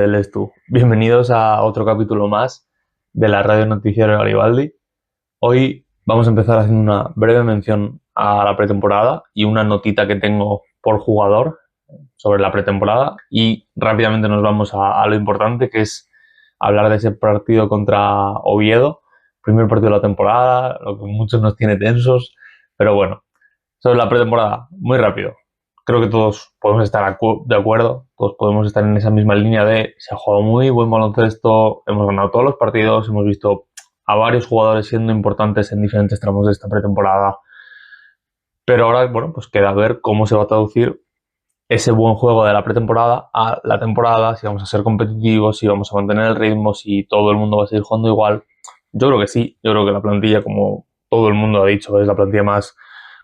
Eres tú. Bienvenidos a otro capítulo más de la Radio Noticiero de Garibaldi. Hoy vamos a empezar haciendo una breve mención a la pretemporada y una notita que tengo por jugador sobre la pretemporada, y rápidamente nos vamos a lo importante, que es hablar de ese partido contra Oviedo, primer partido de la temporada, lo que muchos nos tiene tensos, pero bueno, sobre la pretemporada, muy rápido. Creo que todos podemos estar de acuerdo, todos podemos estar en esa misma línea de se ha jugado muy buen baloncesto, hemos ganado todos los partidos, hemos visto a varios jugadores siendo importantes en diferentes tramos de esta pretemporada, pero ahora, bueno, pues queda ver cómo se va a traducir ese buen juego de la pretemporada a la temporada, si vamos a ser competitivos, si vamos a mantener el ritmo, si todo el mundo va a seguir jugando igual. Yo creo que sí, yo creo que la plantilla, como todo el mundo ha dicho, es la plantilla más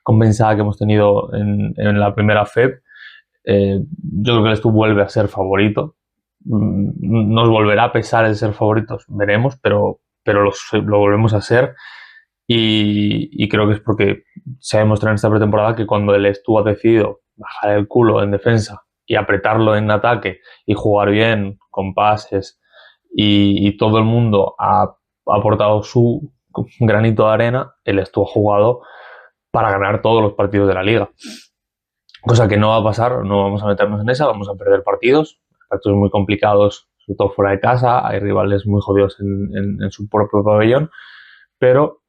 compensada que hemos tenido en la primera FEP. Yo creo que el Stu vuelve a ser favorito. Nos volverá a pesar el ser favoritos, veremos, pero lo volvemos a ser. Y creo que es porque se ha demostrado en esta pretemporada que cuando el Stu ha decidido bajar el culo en defensa y apretarlo en ataque y jugar bien con pases, y todo el mundo ha aportado su granito de arena, el Stu ha jugado para ganar todos los partidos de la liga. Cosa que no va a pasar, no vamos a meternos en esa, vamos a perder partidos muy complicados, sobre todo fuera de casa, hay rivales muy jodidos en su propio pabellón, pero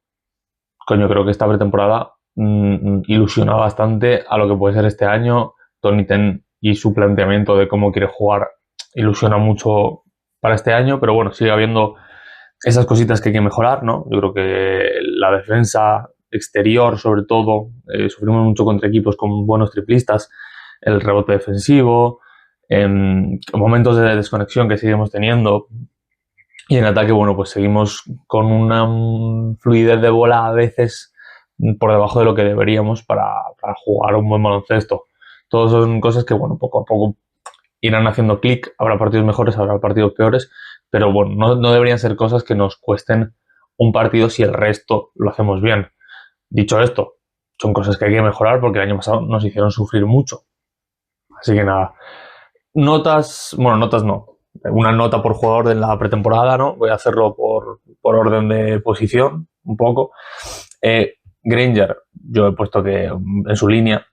coño, creo que esta pretemporada ilusiona bastante a lo que puede ser este año. Tony Ten y su planteamiento de cómo quiere jugar ilusiona mucho para este año, pero bueno, sigue habiendo esas cositas que hay que mejorar, ¿no? Yo creo que la defensa exterior, sobre todo, sufrimos mucho contra equipos con buenos triplistas, el rebote defensivo, momentos de desconexión que seguimos teniendo, y en ataque, bueno, pues seguimos con una fluidez de bola a veces por debajo de lo que deberíamos para jugar un buen baloncesto. Todas son cosas que, bueno, poco a poco irán haciendo clic. Habrá partidos mejores, habrá partidos peores, pero bueno, no deberían ser cosas que nos cuesten un partido si el resto lo hacemos bien. Dicho esto, son cosas que hay que mejorar porque el año pasado nos hicieron sufrir mucho. Así que nada. Notas no. Una nota por jugador de la pretemporada, ¿no? Voy a hacerlo por orden de posición, un poco. Granger, yo he puesto que en su línea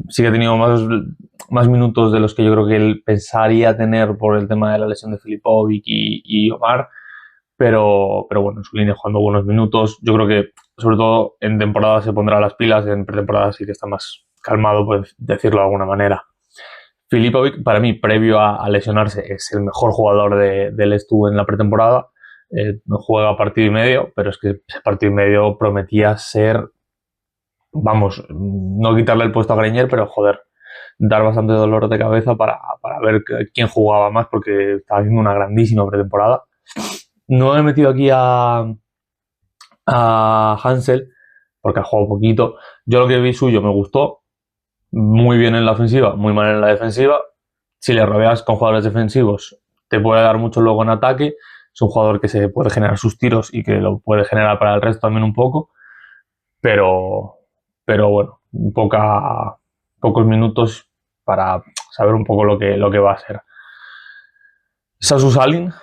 sí que ha tenido más minutos de los que yo creo que él pensaría tener por el tema de la lesión de Filipovic y Omar, pero bueno, en su línea jugando buenos minutos. Yo creo que sobre todo en temporada se pondrá las pilas, en pretemporada sí que está más calmado, por decirlo de alguna manera. Filipovic, para mí, previo a lesionarse, es el mejor jugador del Stu en la pretemporada. Juega partido y medio, pero es que ese partido y medio prometía ser, vamos, no quitarle el puesto a Grenier, pero joder, dar bastante dolor de cabeza para ver quién jugaba más, porque estaba haciendo una grandísima pretemporada. No he metido aquí a Hansel, porque ha jugado poquito. Yo lo que vi suyo me gustó. Muy bien en la ofensiva, muy mal en la defensiva. Si le rodeas con jugadores defensivos, te puede dar mucho luego en ataque. Es un jugador que se puede generar sus tiros y que lo puede generar para el resto también un poco. Pero bueno, pocos minutos para saber un poco lo que va a ser. Sasu Salin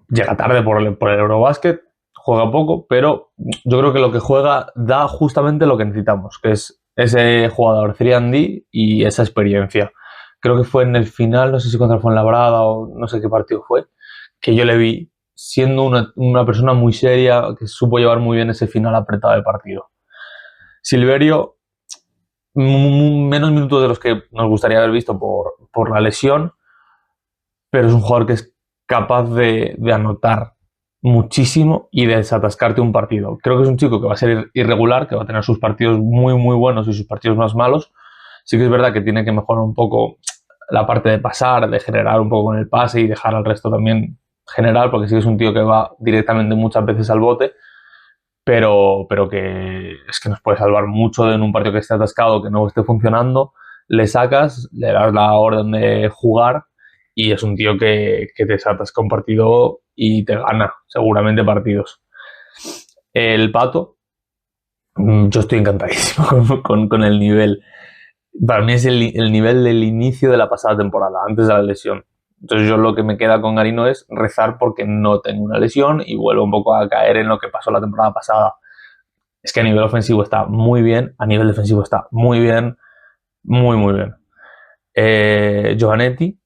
llega tarde por el Eurobasket, juega poco, pero yo creo que lo que juega da justamente lo que necesitamos, que es ese jugador 3&D y esa experiencia. Creo que fue en el final, no sé si contra Fuenlabrada o no sé qué partido fue, que yo le vi siendo una persona muy seria, que supo llevar muy bien ese final apretado de partido. Silverio, menos minutos de los que nos gustaría haber visto por la lesión, pero es un jugador que es capaz de anotar muchísimo y de desatascarte un partido. Creo que es un chico que va a ser irregular, que va a tener sus partidos muy muy buenos y sus partidos más malos. Sí que es verdad que tiene que mejorar un poco la parte de pasar, de generar un poco con el pase y dejar al resto también generar, porque sí que es un tío que va directamente muchas veces al bote, pero que es que nos puede salvar mucho en un partido que esté atascado, que no esté funcionando. Le sacas, le das la orden de jugar y es un tío que te desatasca un partido y te gana seguramente partidos. El Pato, yo estoy encantadísimo con el nivel. Para mí es el nivel del inicio de la pasada temporada, antes de la lesión. Entonces yo lo que me queda con Garino es rezar porque no tenga una lesión y vuelva un poco a caer en lo que pasó la temporada pasada. Es que a nivel ofensivo está muy bien, a nivel defensivo está muy bien, muy, muy bien. Giovanetti,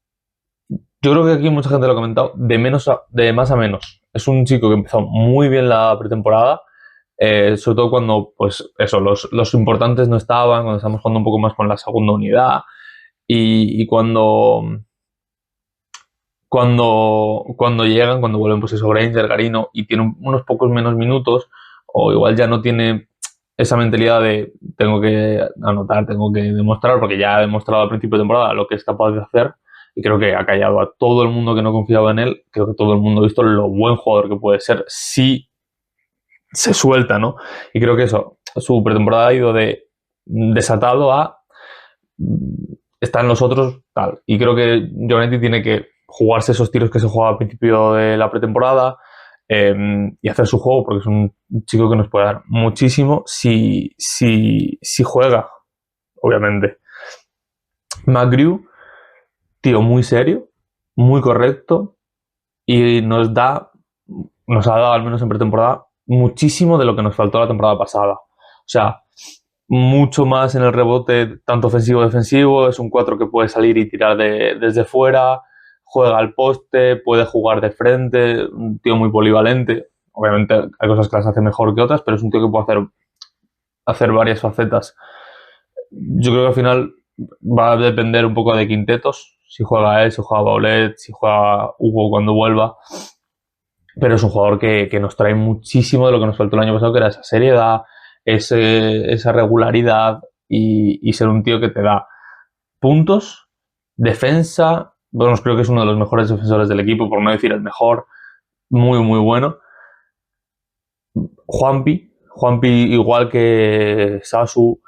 yo creo que aquí mucha gente lo ha comentado, de más a menos. Es un chico que empezó muy bien la pretemporada, sobre todo cuando, pues eso, los importantes no estaban, cuando estamos jugando un poco más con la segunda unidad y cuando llegan, cuando vuelven pues eso, Granger, Garino y tienen unos pocos menos minutos o igual ya no tiene esa mentalidad de tengo que anotar, tengo que demostrar, porque ya ha demostrado al principio de temporada lo que es capaz de hacer y creo que ha callado a todo el mundo que no confiaba en él. Creo que todo el mundo ha visto lo buen jugador que puede ser si se suelta, ¿no? Y creo que eso, su pretemporada ha ido de desatado a está en los otros, tal. Y creo que Giovanetti tiene que jugarse esos tiros que se juega al principio de la pretemporada y hacer su juego, porque es un chico que nos puede dar muchísimo si juega, obviamente. McGrew, tío muy serio, muy correcto y nos ha dado, al menos en pretemporada, muchísimo de lo que nos faltó la temporada pasada. O sea, mucho más en el rebote, tanto ofensivo-defensivo, es un 4 que puede salir y tirar desde fuera, juega al poste, puede jugar de frente, un tío muy polivalente. Obviamente hay cosas que las hace mejor que otras, pero es un tío que puede hacer varias facetas. Yo creo que al final va a depender un poco de quintetos, si juega él, si juega Baulet, si juega Hugo cuando vuelva, pero es un jugador que nos trae muchísimo de lo que nos faltó el año pasado, que era esa seriedad, esa regularidad y ser un tío que te da puntos, defensa. Bueno, creo que es uno de los mejores defensores del equipo, por no decir el mejor. Muy, muy bueno. Juanpi, igual que Sasu,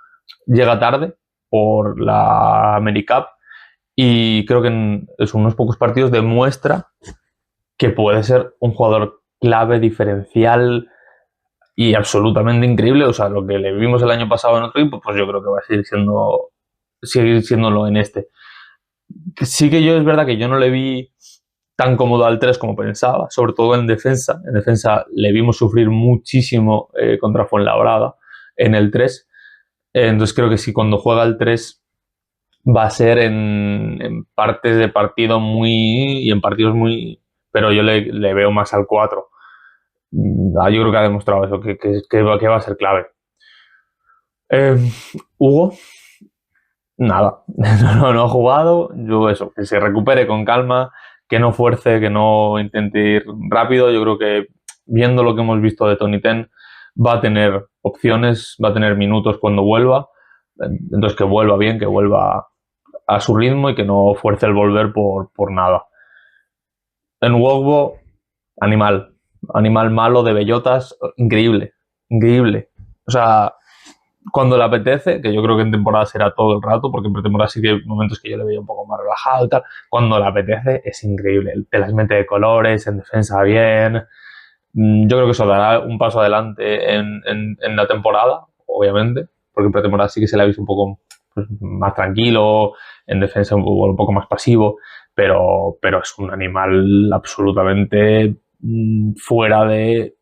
llega tarde por la AmeriCup y creo que en unos pocos partidos demuestra que puede ser un jugador clave, diferencial y absolutamente increíble. O sea, lo que le vimos el año pasado en otro equipo, pues yo creo que va a seguir siéndolo en este. Sí que es verdad que yo no le vi tan cómodo al 3 como pensaba, sobre todo en defensa. En defensa le vimos sufrir muchísimo contra Fuenlabrada en el 3. Entonces creo que si cuando juega el 3 va a ser en partes de partido y en partidos muy... Pero yo le veo más al 4. Yo creo que ha demostrado eso, que va a ser clave. Hugo, nada, no ha jugado. Yo eso, que se recupere con calma, que no fuerce, que no intente ir rápido. Yo creo que viendo lo que hemos visto de Tony Ten, va a tener opciones, va a tener minutos cuando vuelva. Entonces que vuelva bien, que vuelva a su ritmo y que no fuerce el volver por nada. En Wogbo, animal malo de bellotas, increíble. O sea, cuando le apetece, que yo creo que en temporada será todo el rato, porque en pretemporada sí que hay momentos que yo le veía un poco más relajado y tal, cuando le apetece es increíble. Te las mete de colores, en defensa bien. Yo creo que eso dará un paso adelante en la temporada, obviamente, porque en pretemporada sí que se le ha visto un poco pues, más tranquilo, en defensa un poco más pasivo, pero es un animal absolutamente fuera de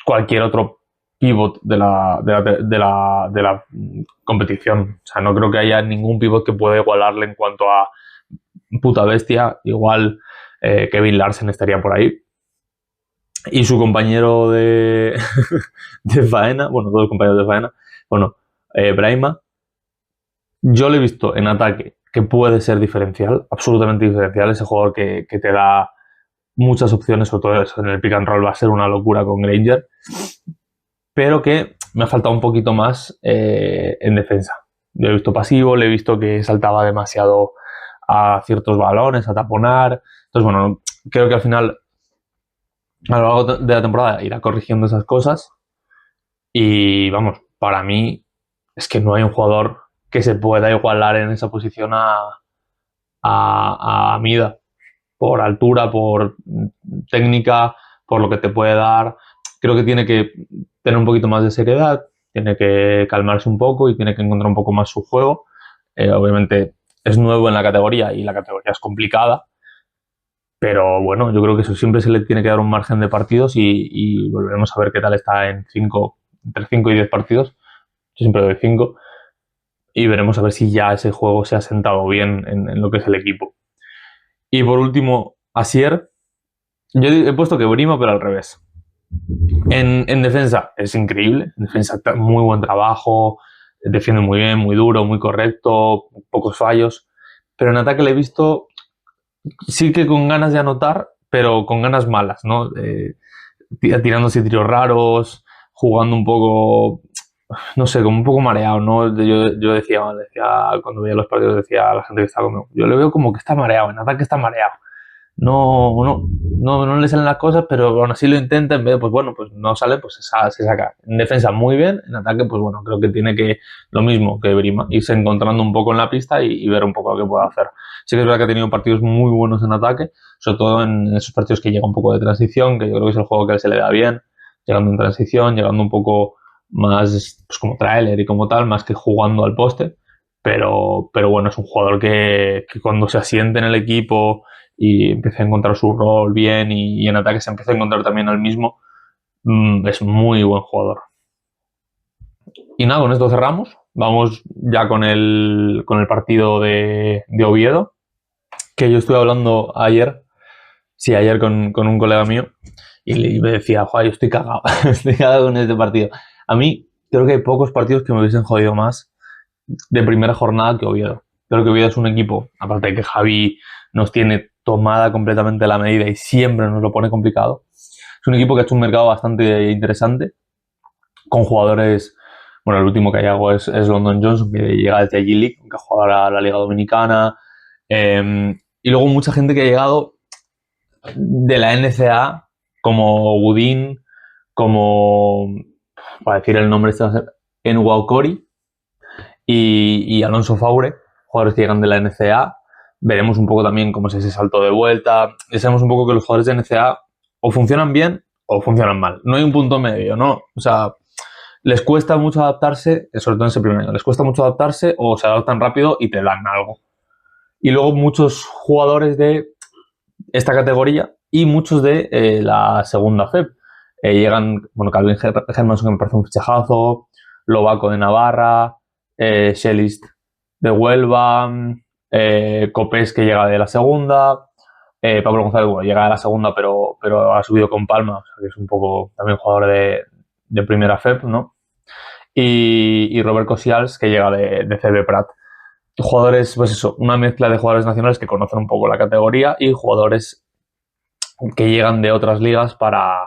cualquier otro pivot de la competición. O sea, no creo que haya ningún pivot que pueda igualarle en cuanto a puta bestia. Igual Kevin Larsen estaría por ahí. Y su compañero de faena, bueno, todos los compañeros de faena, bueno, Brahima, yo le he visto en ataque que puede ser diferencial, absolutamente diferencial, ese jugador que te da muchas opciones, sobre todo eso en el pick and roll va a ser una locura con Granger, pero que me ha faltado un poquito más en defensa. Lo he visto pasivo, le he visto que saltaba demasiado a ciertos balones, a taponar. Entonces, bueno, creo que al final, a lo largo de la temporada, irá corrigiendo esas cosas. Y vamos, para mí es que no hay un jugador que se pueda igualar en esa posición a Mida. Por altura, por técnica, por lo que te puede dar. Creo que tiene que tener un poquito más de seriedad, tiene que calmarse un poco y tiene que encontrar un poco más su juego. Obviamente es nuevo en la categoría y la categoría es complicada, Pero bueno, yo creo que eso siempre se le tiene que dar un margen de partidos y volveremos a ver qué tal está en entre 5 y 10 partidos. Yo siempre doy 5 y veremos a ver si ya ese juego se ha sentado bien en lo que es el equipo. Y por último, Asier. Yo he puesto que Brima, pero al revés. En defensa es increíble. En defensa muy buen trabajo. Defiende muy bien, muy duro, muy correcto. Pocos fallos. Pero en ataque le he visto sí que con ganas de anotar, pero con ganas malas, ¿no? Tirándose tiros raros, jugando un poco, no sé, como un poco mareado, ¿no? Yo decía, cuando veía los partidos, decía a la gente que estaba conmigo, yo le veo como que está mareado, en ataque está mareado. No le salen las cosas, pero aún así lo intenta, en vez de, pues bueno, pues no sale, pues se saca. En defensa muy bien, en ataque, pues bueno, creo que tiene que, lo mismo que Brima, irse encontrando un poco en la pista y ver un poco lo que puede hacer. Sí que es verdad que ha tenido partidos muy buenos en ataque, sobre todo en esos partidos que llega un poco de transición, que yo creo que es el juego que a él se le da bien, llegando en transición, llegando un poco más pues como trailer y como tal, más que jugando al poste, pero bueno, es un jugador que cuando se asiente en el equipo y empieza a encontrar su rol bien y en ataque se empieza a encontrar también al mismo, es muy buen jugador. Y nada, con esto cerramos. Vamos ya con el partido de Oviedo, que yo estuve hablando ayer con un colega mío y me decía, joder, yo estoy cagado, estoy cagado con este partido. A mí creo que hay pocos partidos que me hubiesen jodido más de primera jornada que Oviedo. Creo que Oviedo es un equipo, aparte de que Javi nos tiene tomada completamente la medida y siempre nos lo pone complicado. Es un equipo que ha hecho un mercado bastante interesante, con jugadores, bueno, el último que hay algo es London Johnson, que llega desde G-League, que ha jugado a la Liga Dominicana, y luego mucha gente que ha llegado de la NCAA, como Woodin, como, para decir el nombre, en Waukori y Alonso Faure, jugadores que llegan de la NCAA. Veremos un poco también cómo es ese salto de vuelta. Ya sabemos un poco que los jugadores de NCAA o funcionan bien o funcionan mal. No hay un punto medio, ¿no? O sea, les cuesta mucho adaptarse, sobre todo en ese primer año, les cuesta mucho adaptarse o se adaptan rápido y te dan algo. Y luego muchos jugadores de esta categoría y muchos de la segunda FEP. Llegan, bueno, Calvin Hermanson, que me parece un fichajazo, Lobaco de Navarra, Shellist de Huelva, Copés, que llega de la segunda, Pablo González, bueno, llega de la segunda, pero ha subido con Palma, o sea, que es un poco también jugador de primera FEP, ¿no? Y Robert Cosials, que llega de CB Prat. Jugadores, pues eso, una mezcla de jugadores nacionales que conocen un poco la categoría y jugadores que llegan de otras ligas para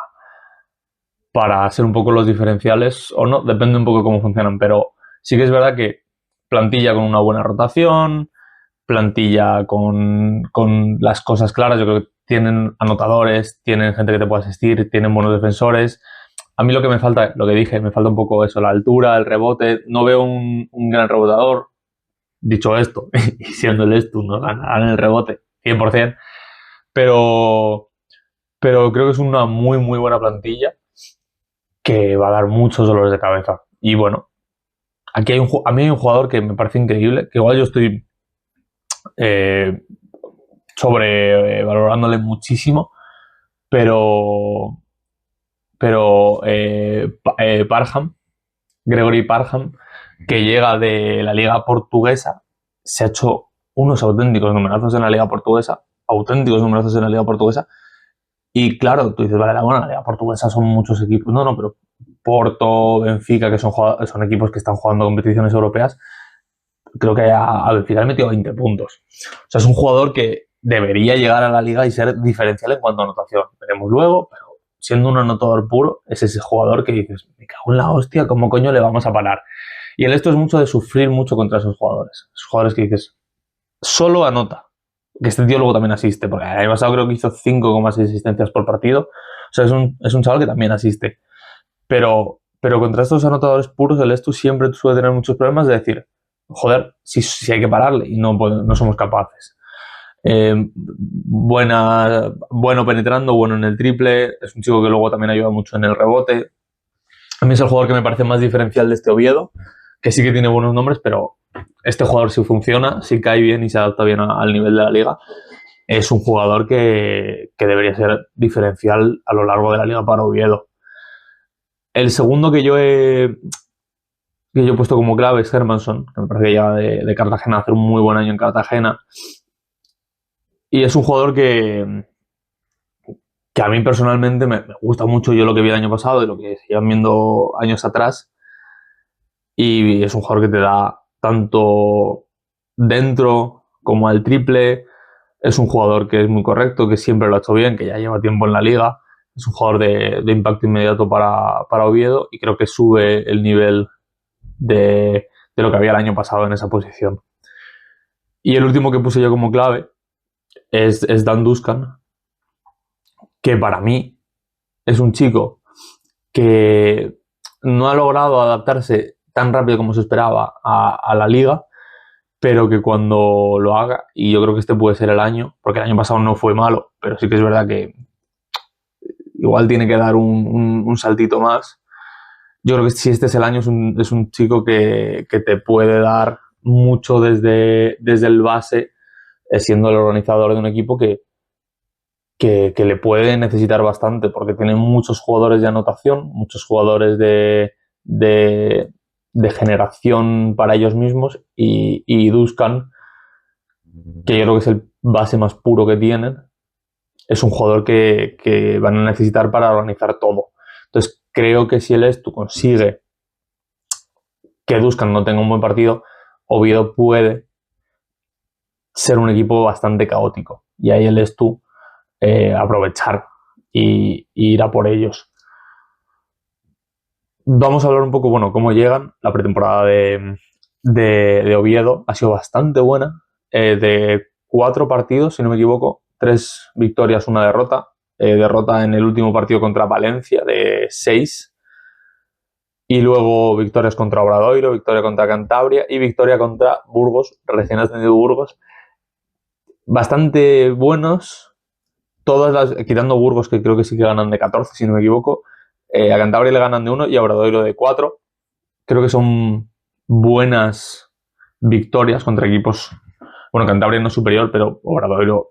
ser un poco los diferenciales, o no, depende un poco de cómo funcionan, pero sí que es verdad que plantilla con una buena rotación, plantilla con las cosas claras, yo creo que tienen anotadores, tienen gente que te puede asistir, tienen buenos defensores. A mí lo que me falta, lo que dije, me falta un poco eso, la altura, el rebote. No veo un gran rebotador. Dicho esto, y siendo el Estu, no ganarán el rebote 100%, pero creo que es una muy buena plantilla que va a dar muchos dolores de cabeza. Y bueno, aquí a mí hay un jugador que me parece increíble, que igual yo estoy sobrevalorándole muchísimo, pero Parham, Gregory Parham, que llega de la liga portuguesa, se ha hecho unos auténticos numerazos en la liga portuguesa, y claro, tú dices, vale, la liga portuguesa son muchos equipos, no, pero Porto, Benfica, que son equipos que están jugando competiciones europeas, creo que a Benfica le metido 20 puntos. O sea, es un jugador que debería llegar a la liga y ser diferencial en cuanto a anotación. Veremos luego, pero siendo un anotador puro, es ese jugador que dices, me cago en la hostia, ¿cómo coño le vamos a parar? Y esto es mucho de sufrir mucho contra esos jugadores. Esos jugadores que dices, solo anota. Que este tío luego también asiste, porque el año pasado creo que hizo 5,6 asistencias por partido. O sea, es un chaval que también asiste. Pero contra estos anotadores puros, el Estu siempre suele tener muchos problemas de decir, joder, si hay que pararle y no somos capaces. Bueno penetrando, bueno en el triple. Es un chico que luego también ayuda mucho en el rebote. A mí es el jugador que me parece más diferencial de este Oviedo, que sí que tiene buenos nombres, pero este jugador sí funciona, sí cae bien y se adapta bien al nivel de la liga. es un jugador que debería ser diferencial a lo largo de la liga para Oviedo. El segundo que yo he puesto como clave es Hermanson, que me parece que lleva de Cartagena a hacer un muy buen año en Cartagena. Y es un jugador que a mí personalmente me gusta mucho, yo lo que vi el año pasado y lo que se iban viendo años atrás. Y es un jugador que te da tanto dentro como al triple. Es un jugador que es muy correcto, que siempre lo ha hecho bien, que ya lleva tiempo en la liga. Es un jugador de impacto inmediato para Oviedo y creo que sube el nivel de lo que había el año pasado en esa posición. Y el último que puse yo como clave es Dan Duscan, que para mí es un chico que no ha logrado adaptarse tan rápido como se esperaba a la liga, pero que cuando lo haga, y yo creo que este puede ser el año, porque el año pasado no fue malo, pero sí que es verdad que igual tiene que dar un saltito más. Yo creo que si este es el año, es un chico que te puede dar mucho desde el base, siendo el organizador de un equipo que le puede necesitar bastante, porque tiene muchos jugadores de anotación, muchos jugadores de generación para ellos mismos, y Duscan, que yo creo que es el base más puro que tienen, es un jugador que van a necesitar para organizar todo. Entonces creo que si el Estu consigue que Duscan no tenga un buen partido, Oviedo puede ser un equipo bastante caótico, y ahí el Estu aprovechar y ir a por ellos. Vamos a hablar un poco, bueno, cómo llegan. La pretemporada de Oviedo ha sido bastante buena. De 4 partidos, si no me equivoco, 3 victorias, 1 derrota. Derrota en el último partido contra Valencia de 6. Y luego victorias contra Obradoiro, victoria contra Cantabria y victoria contra Burgos, recién ascendido Burgos. Bastante buenos. Todas quitando Burgos, que creo que sí que ganan de 14, si no me equivoco. A Cantabria le ganan de 1 y a Obradoiro de 4. Creo que son buenas victorias contra equipos. Bueno, Cantabria no es superior, pero Obradoiro,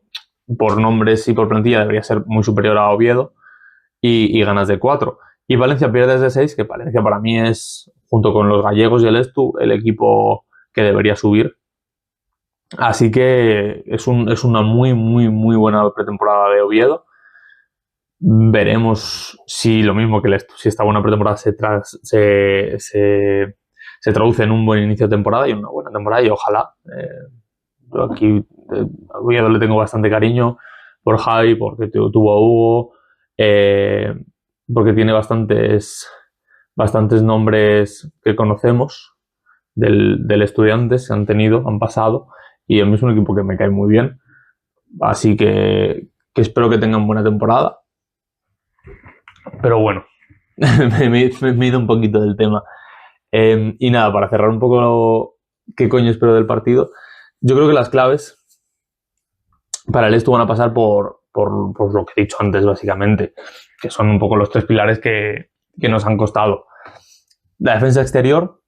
por nombres y por plantilla, debería ser muy superior a Oviedo. Y ganas de 4. Y Valencia pierdes de 6, que Valencia para mí es, junto con los gallegos y el Estu, el equipo que debería subir. Así que es una muy, muy, muy buena pretemporada de Oviedo. Veremos si lo mismo que el Estu, si esta buena pretemporada se traduce en un buen inicio de temporada y una buena temporada, y ojalá. Yo aquí a Oviedo le tengo bastante cariño por Javi, porque tuvo a Hugo, porque tiene bastantes nombres que conocemos del Estudiantes, que han pasado, y a mí es un equipo que me cae muy bien. Así que espero que tengan buena temporada. Pero bueno, me he ido un poquito del tema. Y nada, para cerrar un poco qué coño espero del partido, yo creo que las claves para el Estu van a pasar por lo que he dicho antes, básicamente, que son un poco los 3 pilares que nos han costado. La defensa exterior,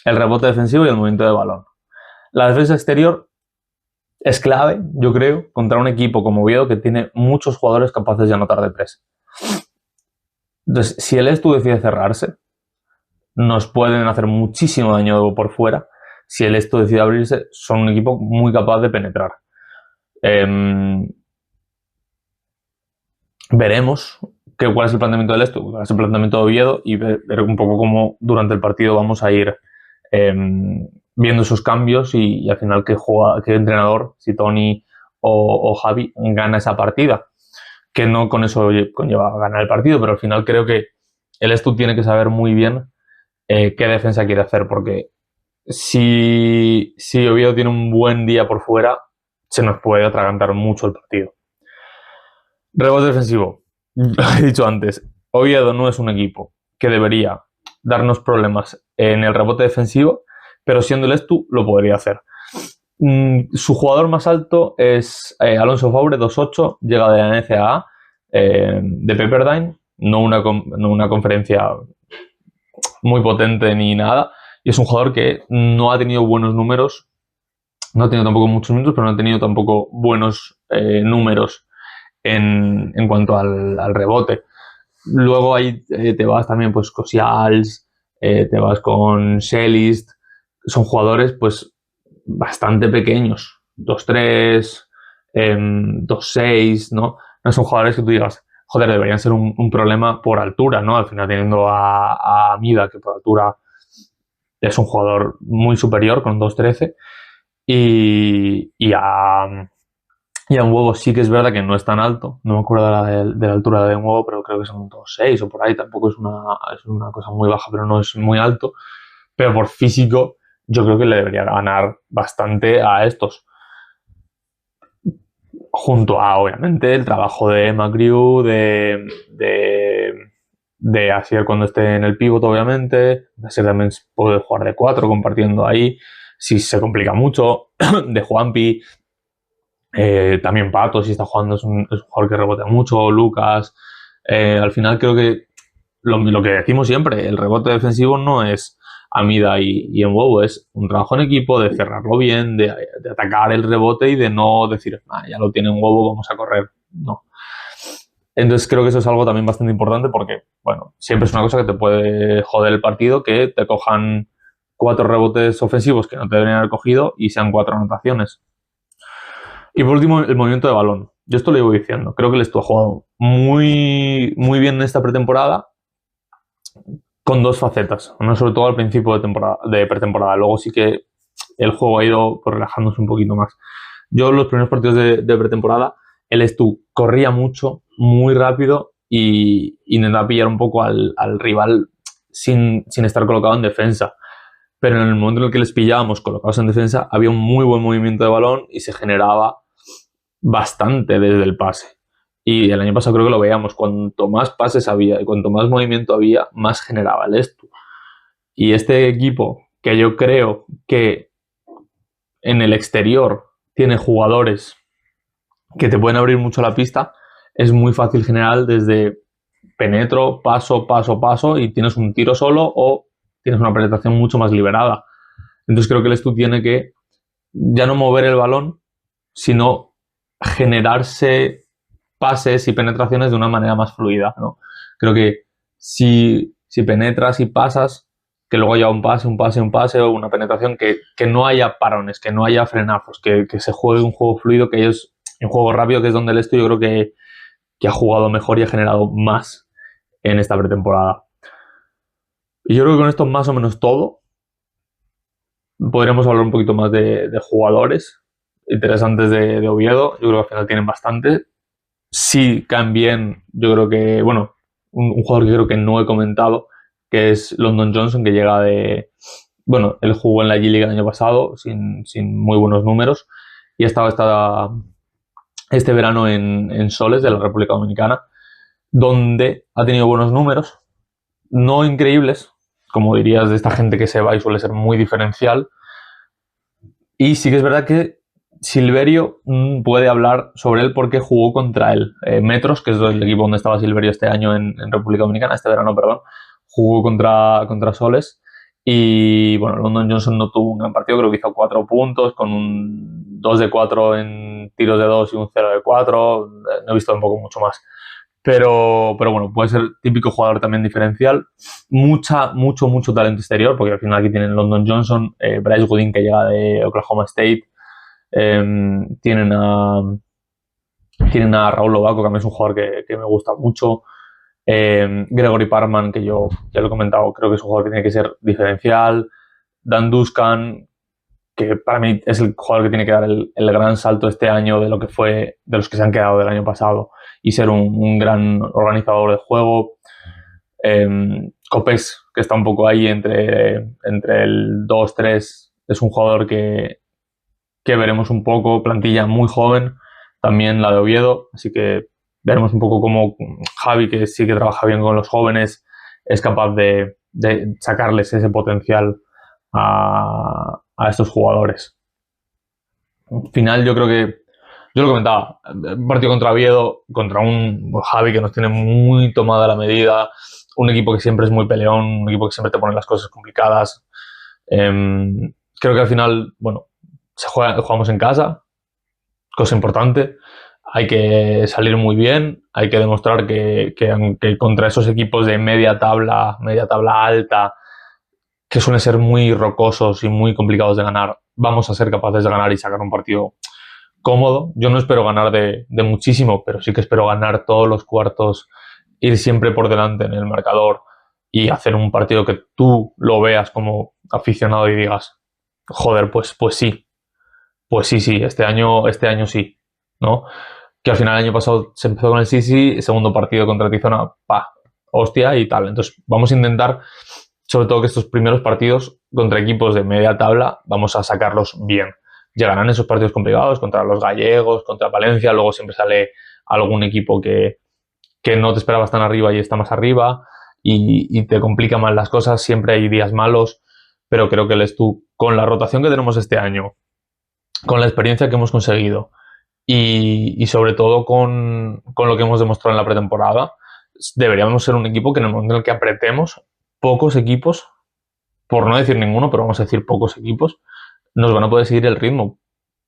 el rebote defensivo y el movimiento de balón. La defensa exterior es clave, yo creo, contra un equipo como Oviedo que tiene muchos jugadores capaces de anotar de 3. Entonces, si el Estu decide cerrarse, nos pueden hacer muchísimo daño por fuera. Si el Estu decide abrirse, son un equipo muy capaz de penetrar. Veremos cuál es el planteamiento del Estu, cuál es el planteamiento de Oviedo, y ver un poco cómo durante el partido vamos a ir viendo esos cambios y al final qué entrenador, si Tony o Javi, gana esa partida. Que no con eso conlleva ganar el partido, pero al final creo que el Estu tiene que saber muy bien qué defensa quiere hacer, porque si Oviedo tiene un buen día por fuera, se nos puede atragantar mucho el partido. Rebote defensivo. He dicho antes, Oviedo no es un equipo que debería darnos problemas en el rebote defensivo, pero siendo el Estu lo podría hacer. Su jugador más alto es Alonso Faure, 2'8", llega de la NCAA, de Pepperdine, no una conferencia muy potente ni nada, y es un jugador que no ha tenido buenos números, no ha tenido tampoco muchos minutos, pero no ha tenido tampoco buenos números en cuanto al rebote. Luego ahí te vas también pues con Sials, te vas con Shellist, son jugadores pues bastante pequeños, 2'3", 2'6", ¿no? No son jugadores que tú digas, joder, deberían ser un problema por altura, ¿no? Al final teniendo a Mida, que por altura es un jugador muy superior con 2'13", y a un huevo sí que es verdad que no es tan alto. No me acuerdo de la altura de un huevo, pero creo que son 2'6" o por ahí. Tampoco es una cosa muy baja, pero no es muy alto. Pero por físico, yo creo que le debería ganar bastante a estos. Junto a, obviamente, el trabajo de McGrew, de Asier cuando esté en el pívot, obviamente. Asier también puede jugar de 4 compartiendo ahí. Si se complica mucho, de Juanpi. También Pato, si está jugando, es un jugador que rebotea mucho. Lucas. Al final creo que lo que decimos siempre, el rebote defensivo no es Amida y en huevo, es un trabajo en equipo, de cerrarlo bien, de atacar el rebote y de no decir, ya lo tiene en huevo, vamos a correr. No. Entonces creo que eso es algo también bastante importante porque, bueno, siempre es una cosa que te puede joder el partido, que te cojan 4 rebotes ofensivos que no te deberían haber cogido y sean 4 anotaciones. Y por último, el movimiento de balón. Yo esto lo llevo diciendo. Creo que el Estu ha jugado muy, muy bien en esta pretemporada con 2 facetas. Una sobre todo al principio de pretemporada. Luego sí que el juego ha ido pues, relajándose un poquito más. Yo en los primeros partidos de pretemporada, el Estu corría mucho, muy rápido y intentaba pillar un poco al rival sin estar colocado en defensa. Pero en el momento en el que les pillábamos colocados en defensa, había un muy buen movimiento de balón y se generaba bastante desde el pase. Y el año pasado creo que lo veíamos, cuanto más pases había y cuanto más movimiento había, más generaba el Estu. Y este equipo, que yo creo que en el exterior tiene jugadores que te pueden abrir mucho la pista, es muy fácil generar desde penetro, paso, paso, paso, y tienes un tiro solo o tienes una penetración mucho más liberada. Entonces creo que el Estu tiene que ya no mover el balón, sino generarse pases y penetraciones de una manera más fluida, ¿no? Creo que si penetras y pasas, que luego haya un pase o una penetración, que no haya parones, que no haya frenazos, que se juegue un juego fluido, que ellos, un juego rápido, que es donde el Estu yo creo que ha jugado mejor y ha generado más en esta pretemporada. Y yo creo que con esto más o menos todo. Podríamos hablar un poquito más de jugadores interesantes de Oviedo. Yo creo que al final tienen bastante. Sí, caen bien. Yo creo que, bueno, un jugador que creo que no he comentado, que es London Johnson, que llega de... Bueno, él jugó en la G-League el año pasado sin muy buenos números y ha estado este verano en Soles de la República Dominicana, donde ha tenido buenos números, no increíbles, como dirías de esta gente que se va y suele ser muy diferencial. Y sí que es verdad que Silverio puede hablar sobre él porque jugó contra él. Metros, que es el equipo donde estaba Silverio este año en República Dominicana, este verano, perdón, jugó contra Soles. Y bueno, London Johnson no tuvo un gran partido, creo que hizo 4 puntos, con un 2 de 4 en tiros de 2 y un 0 de 4. No he visto tampoco mucho más. Pero bueno, puede ser típico jugador también diferencial. Mucho talento exterior, porque al final aquí tienen London Johnson, Bryce Goodin, que llega de Oklahoma State, tienen a Raúl Lobaco, que a mí es un jugador que me gusta mucho, Gregory Parman, que yo ya lo he comentado, creo que es un jugador que tiene que ser diferencial, Dan Duscan, que para mí es el jugador que tiene que dar el gran salto este año de lo que fue, de los que se han quedado del año pasado, y ser un gran organizador de juego. Copés, que está un poco ahí entre el 2-3, es un jugador que veremos un poco, plantilla muy joven, también la de Oviedo, así que veremos un poco cómo Javi, que sí que trabaja bien con los jóvenes, es capaz de sacarles ese potencial a estos jugadores. Al final yo creo que, yo lo comentaba, un partido contra Oviedo, contra un Javi que nos tiene muy tomada la medida, un equipo que siempre es muy peleón, un equipo que siempre te pone las cosas complicadas. Creo que al final, bueno, jugamos en casa, cosa importante. hay que salir muy bien, hay que demostrar que aunque contra esos equipos de media tabla alta, que suelen ser muy rocosos y muy complicados de ganar, vamos a ser capaces de ganar y sacar un partido cómodo. Yo no espero ganar de muchísimo, pero sí que espero ganar todos los cuartos, ir siempre por delante en el marcador y hacer un partido que tú lo veas como aficionado y digas, joder, pues sí, este año sí, ¿no? Que al final el año pasado se empezó con el Sisi, segundo partido contra Tizona, hostia y tal. Entonces vamos a intentar, sobre todo que estos primeros partidos contra equipos de media tabla, vamos a sacarlos bien. Llegarán esos partidos complicados contra los gallegos, contra Valencia, luego siempre sale algún equipo que no te esperabas tan arriba y está más arriba y te complica más las cosas, siempre hay días malos, pero creo que el Stu, con la rotación que tenemos este año, con la experiencia que hemos conseguido y sobre todo con lo que hemos demostrado en la pretemporada, deberíamos ser un equipo que en el momento en el que apretemos, pocos equipos, por no decir ninguno, pero vamos a decir pocos equipos, nos van a poder seguir el ritmo,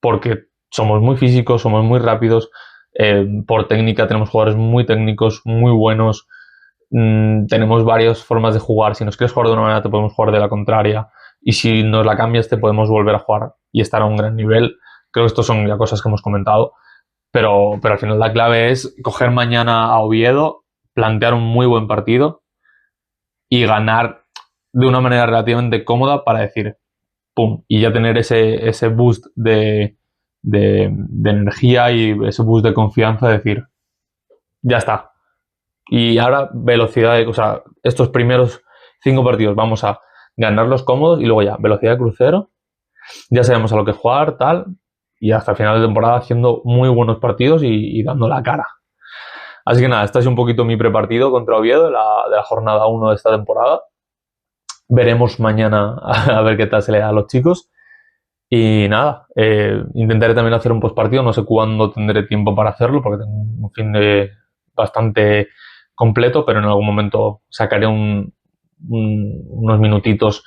porque somos muy físicos, somos muy rápidos, por técnica tenemos jugadores muy técnicos, muy buenos, tenemos varias formas de jugar. Si nos quieres jugar de una manera, te podemos jugar de la contraria, y si nos la cambias, te podemos volver a jugar y estar a un gran nivel. Creo que estos son ya cosas que hemos comentado, pero al final la clave es coger mañana a Oviedo, plantear un muy buen partido y ganar de una manera relativamente cómoda para decir, pum, y ya tener ese boost de energía y ese boost de confianza, de decir, ya está. Y ahora velocidad, o sea, estos primeros 5 partidos vamos a ganarlos cómodos y luego ya, velocidad de crucero, ya sabemos a lo que jugar, tal, y hasta el final de temporada haciendo muy buenos partidos y dando la cara. Así que nada, este es un poquito mi prepartido contra Oviedo de la jornada 1 de esta temporada. Veremos mañana a ver qué tal se le da a los chicos. Y nada, intentaré también hacer un postpartido, no sé cuándo tendré tiempo para hacerlo, porque tengo un fin de bastante completo, pero en algún momento sacaré unos minutitos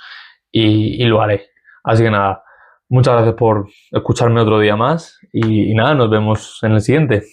y lo haré. Así que nada, muchas gracias por escucharme otro día más y nada, nos vemos en el siguiente.